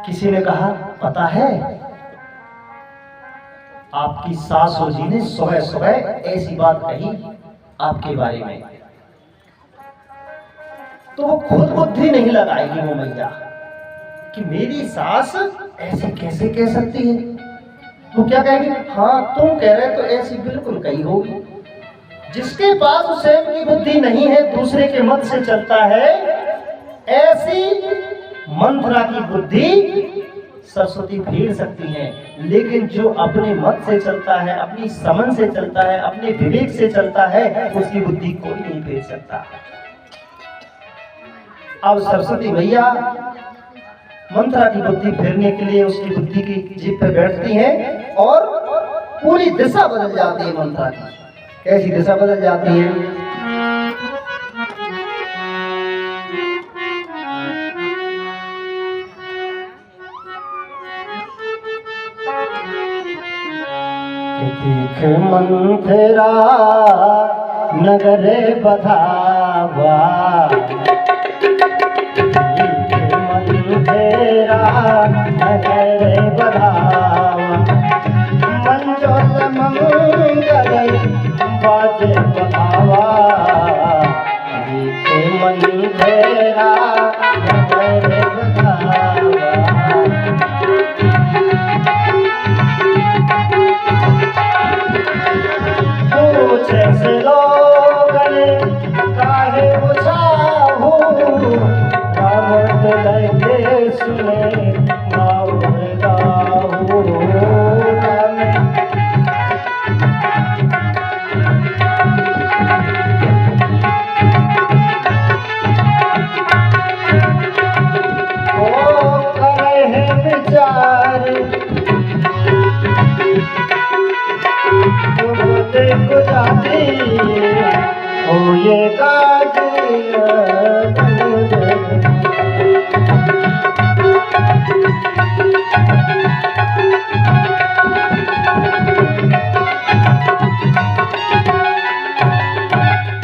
किसी ने कहा, पता है आपकी सासू जी ने सुबह सुबह ऐसी बात कही आपके बारे में, तो वो खुद बुद्धि नहीं लगाएगी वो मैया कि मेरी सास ऐसे कैसे कह सकती है। वो क्या कहेगी, हाँ तुम कह रहे तो ऐसी बिल्कुल कही होगी। जिसके पास स्वयं की बुद्धि नहीं है, दूसरे के मत से चलता है, ऐसी मंत्रा की बुद्धि सरस्वती फेर सकती है। लेकिन जो अपने मत से चलता है, अपनी समझ से चलता है, अपने विवेक से चलता है, उसकी बुद्धि कोई नहीं फेर सकता। अब सरस्वती मैया मंत्रा की बुद्धि फेरने के लिए उसकी बुद्धि की जीभ पे बैठती हैं और पूरी दिशा बदल जाती है मंत्रा की। कैसी दिशा बदल जाती है? देख मंथरा नगरे बधावा, देख मंथरा नगरे बधावा, मंजोल मंगल बाजे बधावा, देख मंथरा नगरे बधावा। जैसे लोगन काहे बुझाहू, कामत लगे सुने माउर गाहू। ओ करे है विचार देखो जाती ओ ये काज।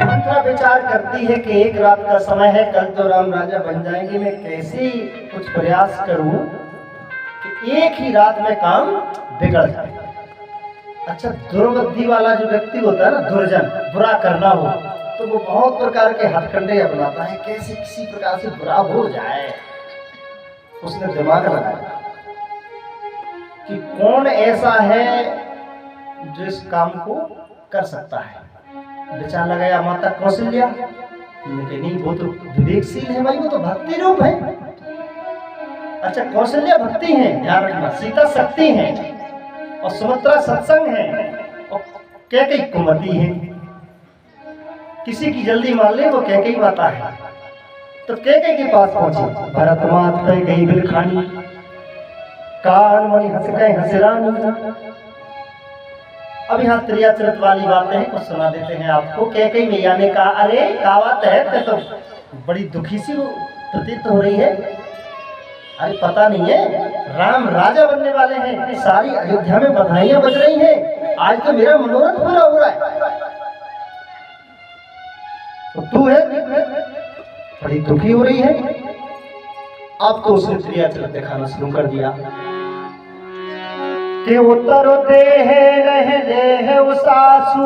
मंत्रा विचार करती है कि एक रात का समय है, कल तो राम राजा बन जाएंगे, मैं कैसे कुछ प्रयास करूं कि एक ही रात में काम बिगड़ जाए। अच्छा, दुर्बुद्धि वाला जो व्यक्ति होता है ना, दुर्जन, बुरा करना हो, तो वो बहुत प्रकार के हथकंडे अपनाता है, कैसे किसी प्रकार से बुरा हो जाए। उसने दिमाग लगाया कि कौन ऐसा है जो इस काम को कर सकता है। विचार लगाया माता कौशल्या, लेकिन नहीं, वो तो विवेकशील है भाई, वो तो भक्ति रूप है। अच्छा, कौशल्या भक्ति है, ध्यान रखना, सीता शक्ति है और सुमित्रा सत्संग है और कैकेयी कुमति है। किसी की जल्दी मान ले वो कैकेयी माता है, तो कैकेयी के पास पहुंची। भरत मात पे गई बिलखानी, कान मणि हंस गए हंसरानी। अब यहाँ त्रियाचरित वाली बातें हैं, कुछ सुना देते हैं आपको। कैकेयी मैया ने कहा, अरे क्या बात है, तो बड़ी दुखी सी प्रतीत हो रही है। अरे पता नहीं है, राम राजा बनने वाले हैं, सारी अयोध्या में बधाइयां बज रही हैं, आज तो मेरा मनोरथ पूरा हो रहा है, तो तू है बड़ी दुखी हो रही है। आपको उसने त्रियाचरित दिखाना शुरू कर दिया कि उत्तर देह रह दे उसासु,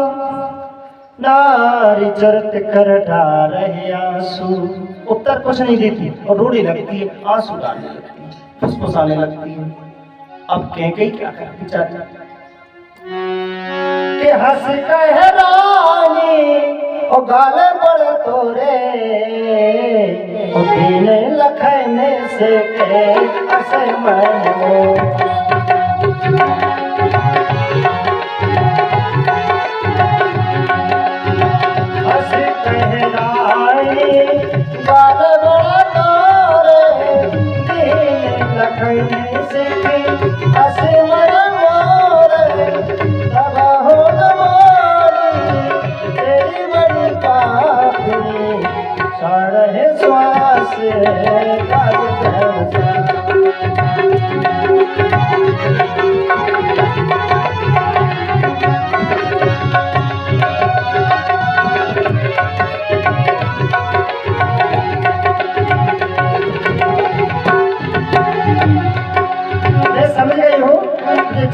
नारी चरित कर ढार आंसू। उत्तर कुछ नहीं देती और रोने लगती है, आंसू डालने लगती है, फुसफुसाने लगती है। अब कैकेयी क्या कर बेचारी कि हंस कह रानी और गाले बड़े तोरे, और पीने लखने से के ऐसे मन श्वास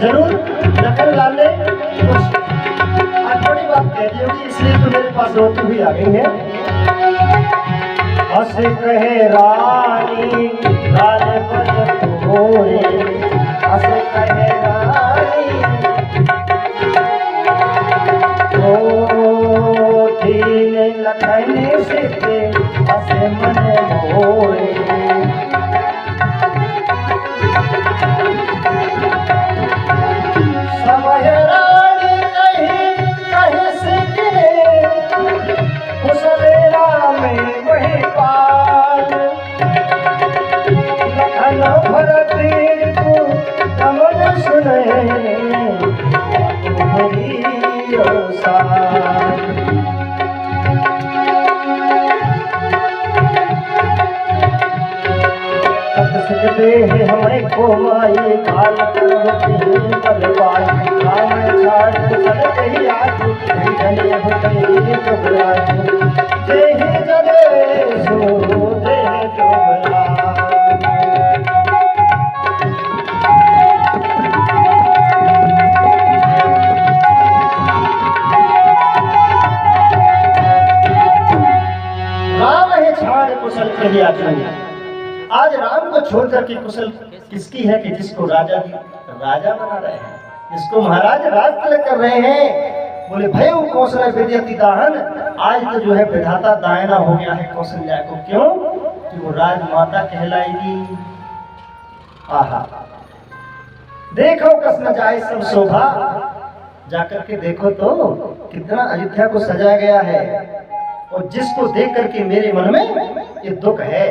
जरूर लखनलाल ने कुछ बड़ी बात कह दी होगी, इसलिए तो मेरे पास रोती हुई आ गई है। हंस कहे रानी लाल पर तोरे, हंस कहे रानी ओ दीन लखन से हंस मन मोरे। समय रानी कहीं कहीं से गिरे, कुसवेरा में वही पाल, लखन भरती को दमन सुने सकते हैं हमें को माई काल बलवाई राम छाड़ सकते ही आज धन्य होते चुगला जय जले सो दे चुगला। राम है छाड़ कुशल कही आज राम को छोड़ करके कुशल किसकी है कि जिसको राजा बना रहे हैं, जिसको महाराज राज तिलक कर रहे हैं। बोले भय कौशल विद्यति दाहन, आज तो जो है विधाता दायना हो गया है कौशल्या को। क्यों कि वो राजमाता कहलाएगी। आहा देखो कसम जाए सब शोभा, जाकर के देखो तो कितना अयोध्या को सजाया गया है, और जिसको देख करके मेरे मन में ये दुख है।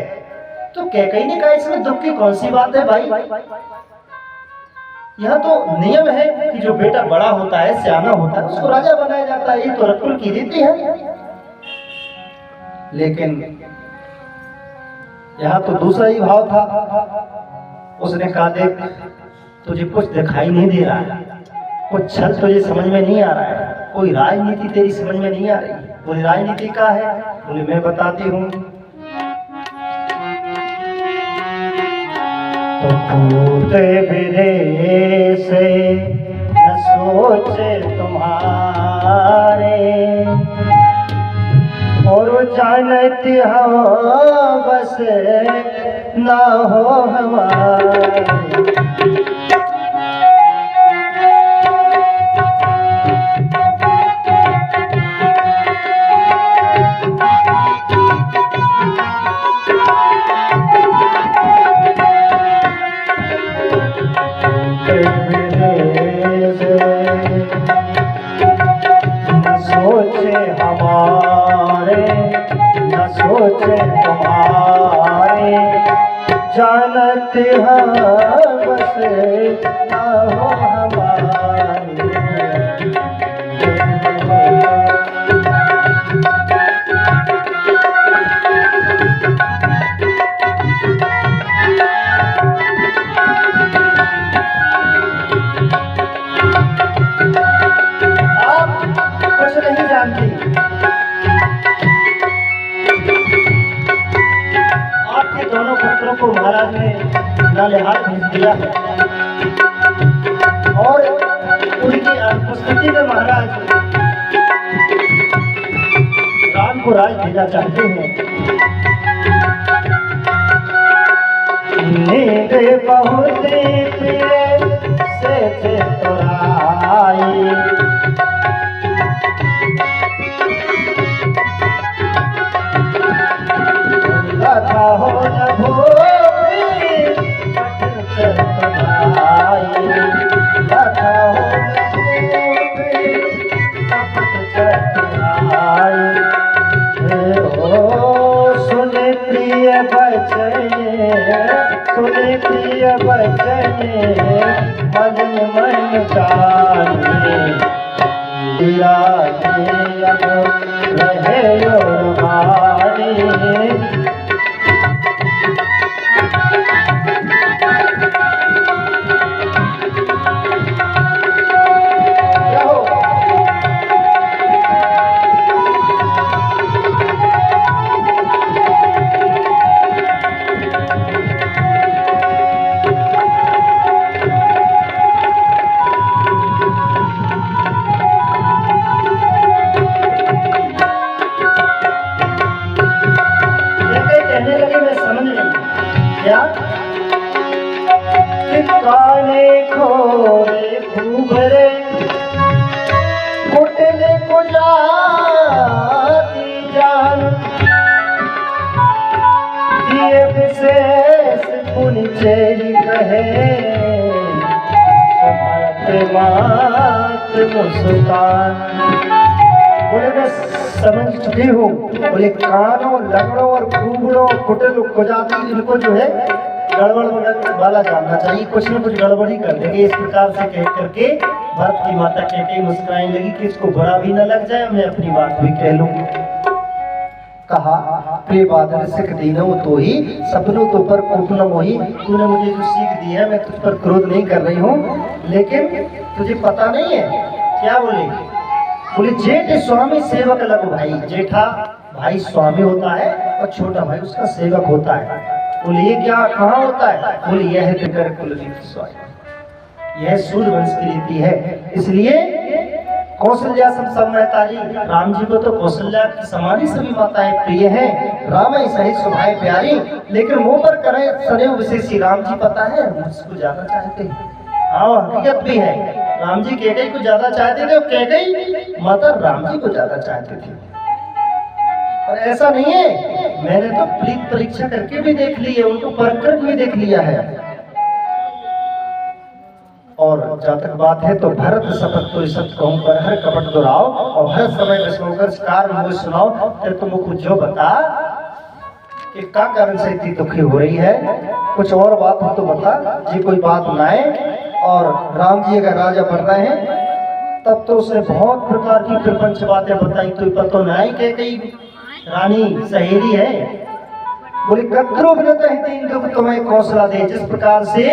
तो कैकेयी ने कहा इसमें दुख की कौन सी बात है भाई, यह तो नियम है कि जो बेटा बड़ा होता है सियाना होता है उसको राजा बनाया जाता है, ये तो रकुल की रीति है। लेकिन यहाँ तो दूसरा ही भाव था। उसने कहा देख तुझे कुछ दिखाई नहीं दे रहा है, कुछ छल तुझे समझ में नहीं आ रहा है, कोई राजनीति तेरी समझ में नहीं आ रही। बोले राजनीति का है? बोले मैं बताती हूँ। तो कूदे विदेश न सोचे तुम्हारे, और जानती हो बस ना हो हमारे। सोचे तुम्हारे, जानते हैं बस ना हो हमारे। आप कुछ नहीं जानती, दोनों पुत्रों को महाराज ने नालेहाल भेज दिया है, और उनकी अनुपस्थिति में महाराज राम को राज भेजना चाहते हैं। नींद बहुत प्रिय से थे तोराई, लखा हो न भोगी चतुराई, लखा हो न भोगी चतुराई। ओ सुन प्रिय बचने, सुन प्रिय बचने मन मन जाने, दिया अब रहे और मारी। काने खोरे घूबरे कुटले को जाती जान दिए विशेष पुनिचेरी कहे मात मुस्कान। बोले मैं समझ चुकी हूँ। बोले कानों लगड़ों और घूंघड़ों कुटल कुजाती इनको जो है गड़बड़ वाला जानना चाहिए, कुछ न कुछ गड़बड़ ही कर देंगे। इस प्रकार से कह करके भरत की माता कहके मुस्कुराने लगी कि इसको बुरा भी न लग जाए, मैं अपनी बात भी कह लूं। कहा प्रिय बादल सिख दीनो तो ही सपनों तो पर कोप न मोही। तूने मुझे जो सीख दी है मैं तुझ पर क्रोध नहीं कर रही हूँ, लेकिन तुझे पता नहीं है क्या बोले। बोले जेठ स्वामी सेवक लगो भाई। जेठा भाई स्वामी होता है और छोटा भाई उसका सेवक होता है। बोले ये क्या कहाँ होता है। बोले यह है दिगर कुलदीप स्वामी, यह सूर्यवंश की रीति है। इसलिए कौशल्या सब समझतारी, राम जी को तो कौशल्या की समानी सभी माताएं प्रिय हैं। राम ही सही स्वभाव प्यारी, लेकिन मुंह पर करें सदैव विशेषी राम जी पता है मुझको ज्यादा चाहते हैं। हाँ हकीकत भी है, राम जी कैकेयी को ज्यादा चाहते थे और कैकेयी माता राम जी को ज्यादा चाहते थे। और ऐसा नहीं है, मैंने तो प्रीत परीक्षा करके भी देख ली है, उनको परख कर भी देख लिया है। और जहाँ तक बात है तो भरत शपथ तो सत कहूं पर हर कपट दोहराओ और हर समय विस्मोकर कार मुझे सुनाओ। फिर तुम मुझको जो बता कि क्या कारण से इतनी दुखी हो रही है, कुछ और बात हो तो बता। जी कोई बात ना है। और राम जी अगर राजा बन रहे हैं तब तो उसने बहुत प्रकार की प्रपंच बातें बताई, तो पता ना है कि कई रानी सहेली है। बोले कद्रु विनता है तीन दुख तुम्हें कौशला दे। जिस प्रकार से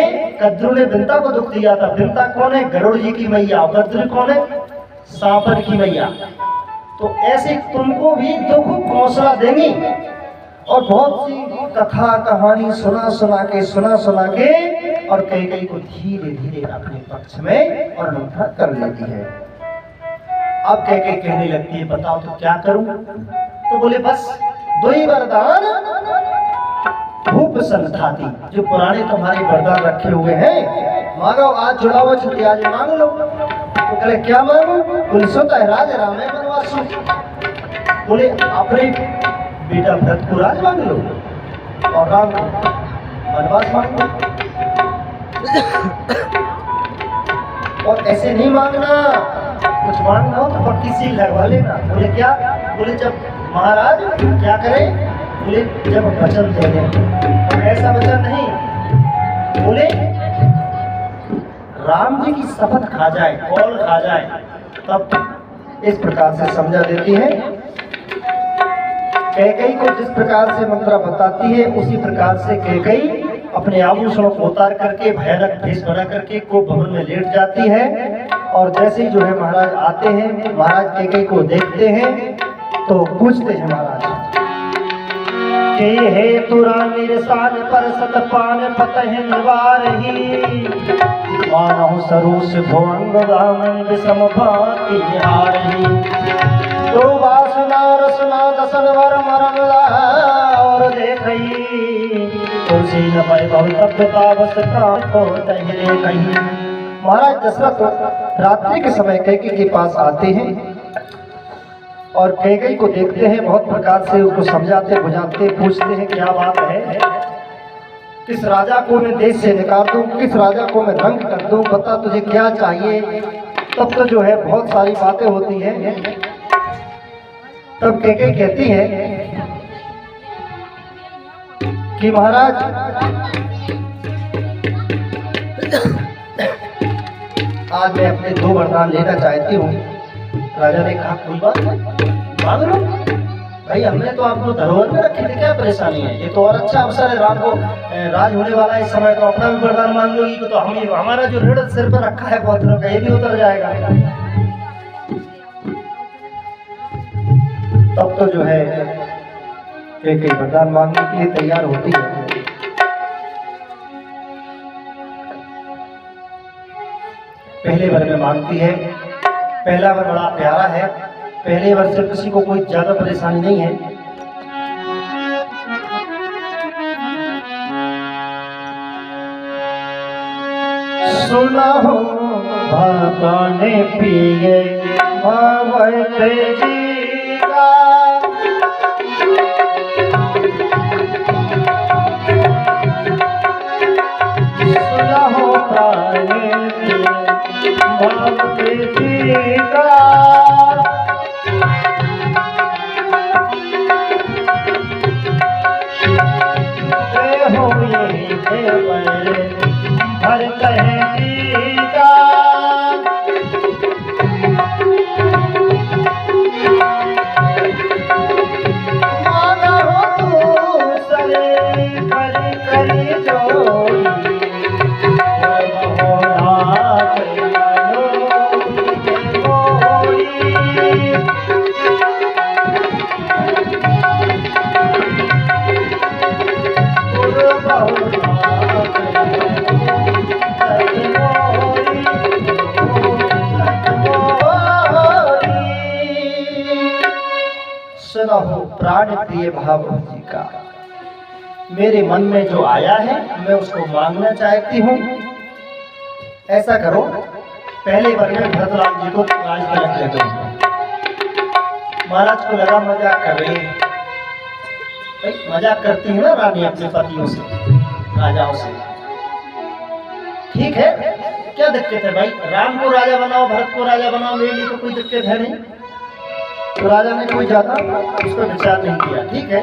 कद्रु ने विनता को दुख दिया था, विनता कौन है गरुड़ जी की मैया, कद्रु कौन है सांपर की मैया, तो ऐसे तुमको भी दुख कौशला देंगी। और बहुत सी कथा कहानी सुना सुना के और कैकेयी को धीरे धीरे अपने पक्ष में और मंथन कर लेती है। अब कैकेयी कहने लगती है बताओ तो क्या करूं। तो बोले बस दो ही वरदान भूप संघाती, जो पुराने तुम्हारे वरदान रखे हुए हैं मांगो। आज जुड़ा हुआ छुट्टी आज मांग लो। तो बोले क्या मांगू। बोले सोता है राज राम है वनवासु। बोले अपने बेटा भरत को राज मांग लो और राम को वनवास मांग लो। और ऐसे नहीं मांगना, कुछ मांगना हो तो पक्की सील लगवा लेना। बोले क्या। बोले जब महाराज क्या करें। बोले जब वचन दे दें तो ऐसा वचन नहीं। बोले राम जी की शपथ खा जाए, कौल खा जाए, तब इस प्रकार से समझा देती है। कैकेयी को जिस प्रकार से मंत्रा बताती है उसी प्रकार से कैकेयी अपने आभूषणों को उतार करके भयानक भेष बना करके को भवन में लेट जाती है। और जैसे ही जो है महाराज आते हैं, महाराज कैकेयी को देखते हैं तो पूछते हैं महाराज के हे तुरा निरसान पर सतपान फतह निवारही। मानव सरूस भुवंग गामन विषम भांति हारही। तो वासना रसना दसन वर मरमला और देखई। तुलसी न पाए भवतप्यता बस को तहरे कहीं। महाराज दशरथ रात्रि के समय कैकेयी के पास आते हैं और कैकेयी को देखते हैं, बहुत प्रकार से उसको समझाते बुझाते पूछते हैं क्या बात है, किस राजा को मैं देश से निकाल दूं, किस राजा को मैं रंग कर दूं, बता तुझे क्या चाहिए। तब तो जो है बहुत सारी बातें होती हैं। तब कैकेयी कहती है कि महाराज आज मैं अपने दो वरदान लेना चाहती हूँ। राजा ने कहा कोई बात मांग लो भाई, हमने तो आपको धरोहर में रखे थे, क्या परेशानी है। ये तो और अच्छा अवसर है, राम को राज होने वाला है इस समय, तो अपना भी वरदान मांग लोगी तो हम हमारा जो ऋण सिर पर रखा है बहुत दिनों का ये भी उतर जाएगा। तब तो जो है कैकेयी वरदान मांगने के लिए तैयार होती है। पहले वर में मांगती है। पहला वर बड़ा प्यारा है, पहले वर से किसी को कोई ज्यादा परेशानी नहीं है। सुना हो बाबा ने पिए भगवत जी का, सुना हो प्राण पिए भगवत जी का। हो ये देवर भर कहे का, माना हो तू सरे कर करी जोड़ी, हो रात सुना हो प्राण प्रिय भागवत जी का। मेरे मन में जो आया है मैं उसको मांगना चाहती हूँ। ऐसा करो, पहले बार में भरतलाल जी को राज पलट दे दो। महाराज को लगा मजाक कर रही है, मजाक करती है ना रानी अपने पतियों से, राजाओं से। ठीक है, क्या दिक्कत है भाई, राम को राजा बनाओ, भरत को राजा बनाओ, मेरे लिए तो कोई दिक्कत है नहीं। तो राजा ने कोई ज्यादा उसका विचार नहीं किया। ठीक है,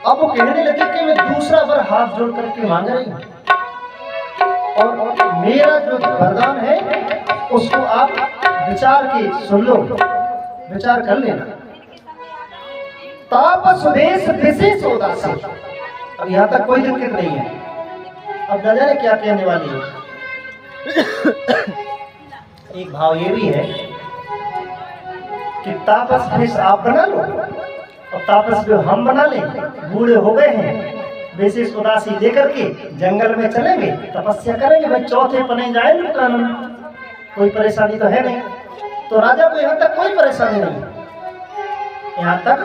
अब वो कहने लगी कि मैं दूसरा बार हाथ जोड़ करके मांग रही हूँ, और मेरा जो वरदान है उसको आप विचार के सुन लो, विचार कर लेना। तापस वेश विशेष उदासी। अब यहाँ तक कोई दिक्कत नहीं है। अब न जाने क्या कहने वाली है। एक भाव ये भी है कि तापस वेश आप बना लो और तापस वेश हम बना लें। बूढ़े हो गए हैं, विशेष उदासी लेकर के जंगल में चलेंगे, तपस्या करेंगे भाई, चौथे पने जाएंगे कानून, कोई परेशानी तो है नहीं। तो राजा को यहाँ तक कोई परेशानी नहीं। यहाँ तक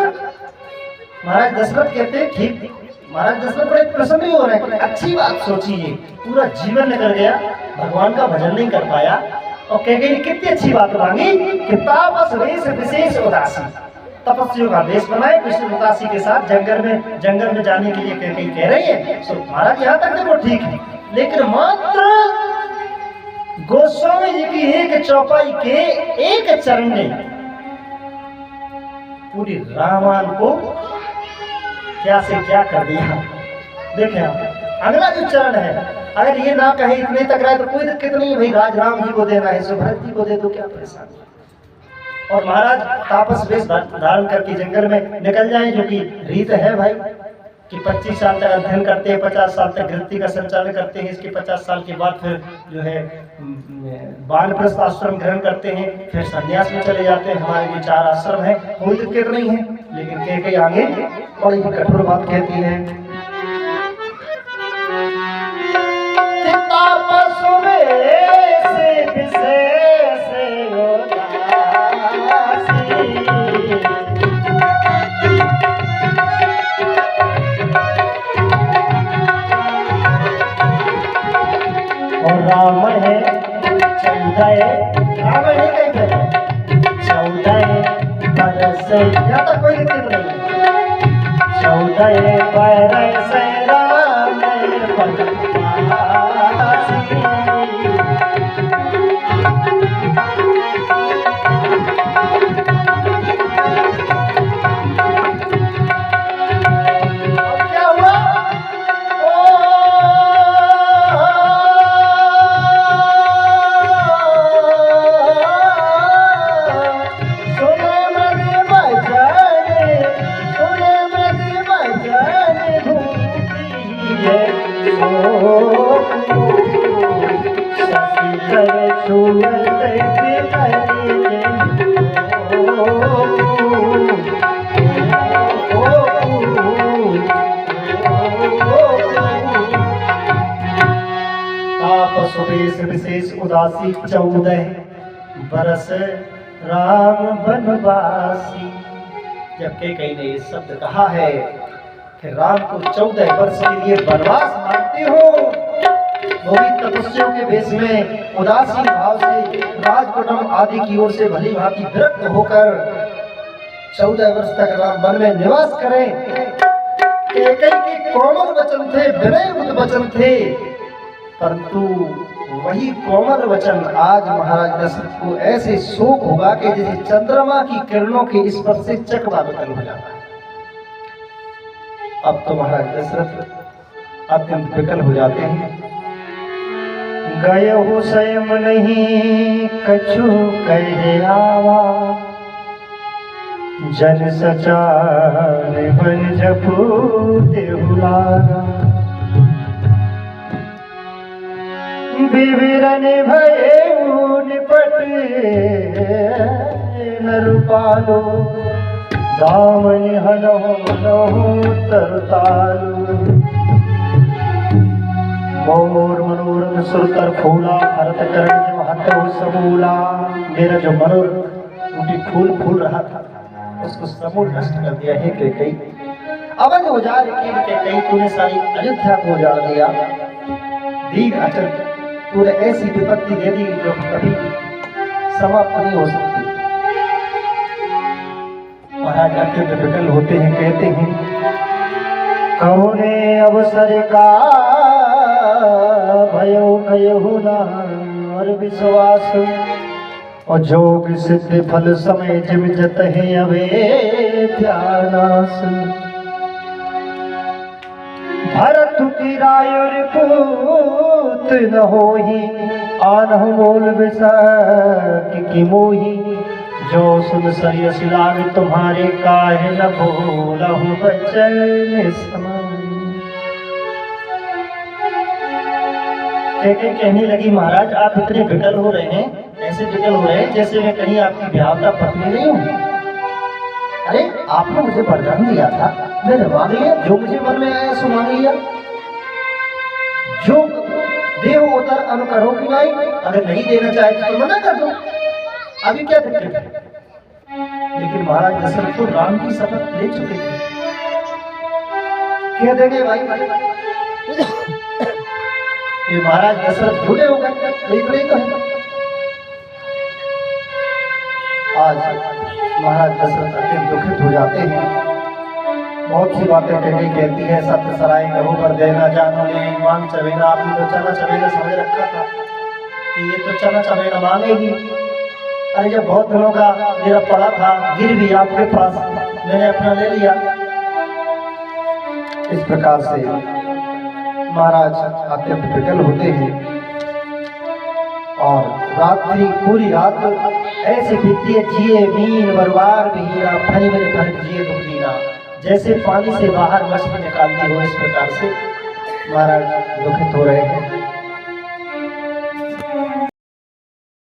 महाराज दशरथ कहते हैं, ठीक, महाराज दशरथ बड़े प्रसन्न हो रहे हैं। अच्छी बात सोचिए, पूरा जीवन निकल गया, भगवान का भजन नहीं कर पाया, और कह गई कितनी अच्छी बात मांगी कि तापस वेश विशेष उदासी। तपस्वियों का वेश बनाए विशेष उदासी के साथ जंगल में जाने के लिए कह रही है। तो महाराज यहाँ तक देखो ठीक है, लेकिन मात्र गोस्वामी जी की एक चौपाई के एक चरण ने पूरी रामायण को क्या से क्या कर दिया। देखें अगला जो चरण है, अगर ये ना कहे इतने तक रहे तो कोई दिक्कत नहीं है भाई, राज राम जी को देना है, भरत जी को दे दो, क्या परेशानी। और महाराज तापस वेश धारण करके जंगल में निकल जाएं, जो कि रीत है भाई कि 25 साल तक अध्ययन करते हैं, 50 साल तक गृहस्थी का संचालन करते हैं, इसके 50 साल के बाद फिर जो है वानप्रस्थ आश्रम ग्रहण करते हैं, फिर संन्यास में चले जाते हैं। हमारे भी 4 आश्रम है, कोई दिक्कत नहीं है। लेकिन कई आगे बड़ी कठोर बात कहती है, तापस वेश विशेष और राम है 14, राम है कहीं 14 बरस, यहाँ तक कोई दिक्कत नहीं। 14 बरस राम विशेष उदासी 14 बरस राम बनवासी। जबकि कहीं ने ये शब्द कहा है कि राम को 14 वर्ष के लिए वनवास मांगते हो, वो भी तपस्वियों के भेष में उदासीन भाव से राजकुटुंब आदि की ओर से भली भांति विरक्त होकर 14 वर्ष तक राम वन में निवास करें। कैकेयी के कोमल वचन थे, विनय वचन थे, परंतु वही कोमल वचन आज महाराज दशरथ को ऐसे शोक होगा कि जैसे चंद्रमा की किरणों के स्पर्श से चकवा बदल हो जाता है। अब तो महाराज दशरथ अत्यंत विकल हो जाते हैं। गए हो स्वयं नहीं कछु कहे आवा, जन सचार बन जपूते हुलारा। विवरण भये निपट नरुपालो, दामन हनहु तरतालु। मोर मनोरथ सुरतर फूला, भरत करण जो हत समूला। मेरा जो मनोरथ टूटी फूल फूल रहा था उसको समूल नष्ट कर दिया है कैकेयी। अवध उजाड़ की कैकेयी, तूने सारी अयोध्या को उजाड़ दिया। दीन अचल तूने ऐसी विपत्ति दे दी जो कभी समाप्त नहीं हो सकती। महाराज अत्यंत विकल होते हैं, कहते हैं कौने अवसर का भयो कयहु ना और विश्वास। और जोग सिद्ध फल समय जिम जत है अवे ध्यानास। भरत की रायुर पूत न होही, आनहु मोल विषय की मोही। जो सुन सरियस लाग तुम्हारे, काहे न बोलहु बचन समाई। कैकेयी कहने लगी महाराज आप इतने विकल हो रहे हैं, ऐसे विकल हो रहे हैं जैसे मैं कहीं आपकी ब्याहता पत्नी नहीं हूँ। अरे आपने मुझे वरदान दिया था, मैंने मांग लिया, जो मुझे मन में आया सो मांग लिया। जो देव उतर अनुकरो की भाई, अगर नहीं देना चाहे तो मना कर दो, अभी क्या दिक्कत है। लेकिन महाराज दशरथ तो राम की शपथ ले चुके थे, कह देंगे भाई कि महाराज दशरथ झूठे हो गए, नहीं तो है। आज महाराज दशरथ अत्यंत दुखित हो जाते हैं। बहुत सी बातें कैकेयी कहती है, सत्य सराय कहो पर देना जानो ले मांग चवेना। आपने तो चना चवेना समझ रखा था कि ये तो चना चवेना मांगेगी। अरे जब बहुत दिनों का मेरा पड़ा था, गिर भी आपके पास, मैंने अपना ले लिया। इस प्रकार से महाराज अत्यंत विकल होते हैं और रात्रि पूरी रात ऐसे बीतती है, जिए मीन बरबार बीना, फनी मेरे फर्क जिए दुख दीना। जैसे पानी से बाहर मछली निकालती हो, इस प्रकार से महाराज दुखित हो रहे हैं।